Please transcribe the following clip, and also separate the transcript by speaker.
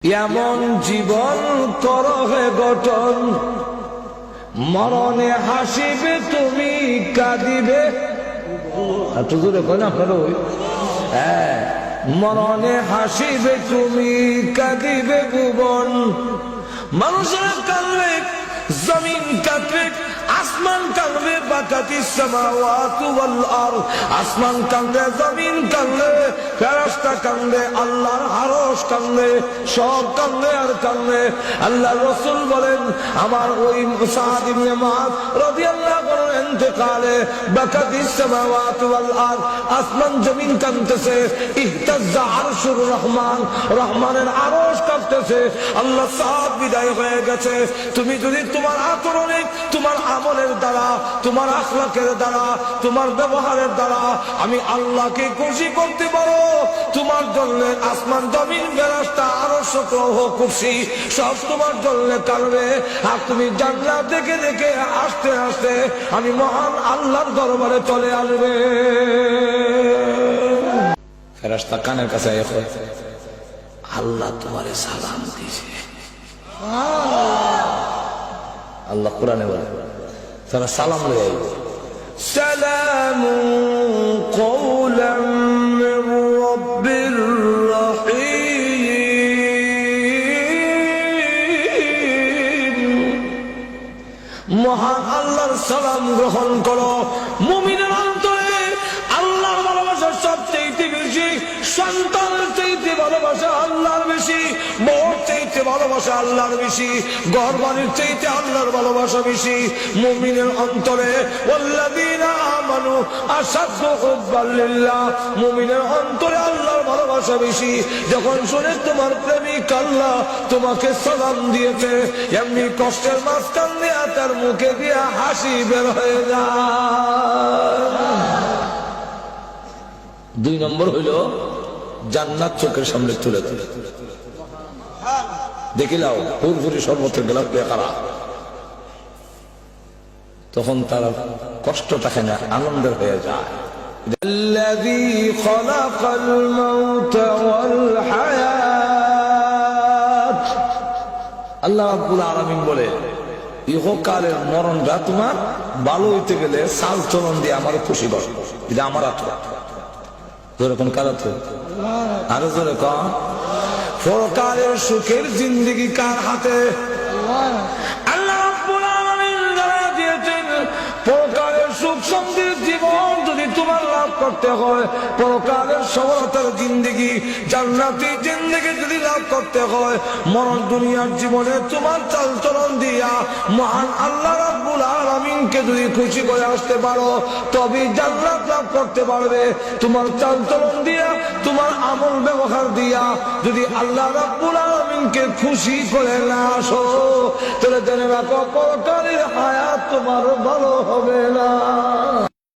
Speaker 1: এমন জীবন করহে গঠন, মরণে হাসিবে তুমি কাঁদিবে। এত জোরে কয় না আপনারা? ওই হ্যাঁ, মরণে হাসিবে তুমি কাঁদিবে ভুবন। মানুষের কাঁদবে, জমিন কাঁদবে, আসমান কাঁদবে, বাকাতিস সামাওয়াতু ওয়াল আরদ। আসমান কাঁদবে, জমিন কাঁদবে, ফেরেশতা কাঁদবে, আল্লাহর আরশ কাঁদবে, সব কাঁদবে আর কাঁদবে। আল্লাহ রাসূল বলেন, আমার ওই সাদ ইবনে মুআয রাদিয়াল্লাহু আনহু ইন্তেকালে বাকাতিস সামাওয়াতু ওয়াল আরদ, আসমান জমিন কাঁদতেছে, ইহতাজ্জা আরশুর রহমান, রহমানের আরশ কাঁপতেছে। আল্লাহ সাদ বিদায় হয়ে গেছে। তুমি যদি তোমার আচরণে, তোমার আমলের দ্বারা, তোমার আখলাকের দ্বারা, তোমার ব্যবহারের দ্বারা আমি আল্লাহকে খুশি করতে পারো, তোমার জন্য আসমান জমিন ফেরেশতা আরশ লৌহ কুরসি সব তোমার জন্য কাঁদবে। আর তুমি জান্নাত দেখে দেখে আস্তে আস্তে আমি মহান আল্লাহর দরবারে চলে আসবে। ফেরেশতা কানের কাছে আল্লাহ তোমারে সালাম দিয়েছে। আল্লাহ কোরআনে বলে তারা সালাম লয়ে আইবে, সালামুন কওলাম মির রাব্বির রহিম। মহান আল্লাহর সালাম গ্রহণ করো। মুমিনের অন্তরে আল্লাহর ভালোবাসা সবচেয়ে বেশি, সন্তানের চাইতে ভালোবাসা আল্লাহর বেশি, বউর চাইতে ভালোবাসা আল্লাহর বেশি, ঘর বাড়ির চাইতে আল্লাহর ভালোবাসা বেশি। মুমিনের অন্তরে ওয়াল্লাযীনা আমানু আশাদ্দু হুব্বান লিল্লাহ, মুমিনের অন্তরে আল্লাহর ভালোবাসা বেশি। যখন শুনে তোমার প্রেমিক আল্লাহ তোমাকে সালাম দিয়েছে, এমনি কষ্টের মাঝখান দিয়ে তার মুখে দিয়ে হাসি বের হয়ে যায়। দুই নম্বর হইল জান্নাত চোখের সামনে তুলে তুলে দেখিলাও হুরহুরি শরবতের গেলাপ বেকারা, তখন তারা কষ্ট থাকে না, আনন্দের হয়ে যায়। الذي خلق الموت والحياة, আল্লাহ রাব্বুল আলামিন বলে ইহকালের মরণটা তোমার ভালো হইতে গেলে চাল চলন দিয়ে আমার খুশি করো। এটা আমার হাতে। জোরে কোন কার হাতে? আরো জোরে কন। পরকালের সুখের জিন্দেগি কার হাতে? আল্লাহ রাব্বুল আলামিন জানা দিয়েছেন, পরকালের সুখ শান্তির জীবন যদি তোমার লাভ করতে হয়, পরকালের সফলতার জিন্দেগি, জান্নাতি জিন্দেগি যদি লাভ করতে হয়, মরণ দুনিয়ার জীবনে তোমার চাল চলন দিয়া মহান আল্লাহ রাব্বুল আলামিনকে যদি খুশি করে আসতে পারো, তবে জান্নাত লাভ করতে পারবে। তোমার চাল চলন দিয়া, তোমার আমল ব্যবহার দিয়া যদি আল্লাহ রাব্বুল আলামিনকে খুশি করে না আসো, তাহলে জেনে রাখো পরকালের হায়াত তোমার ভালো হবে না।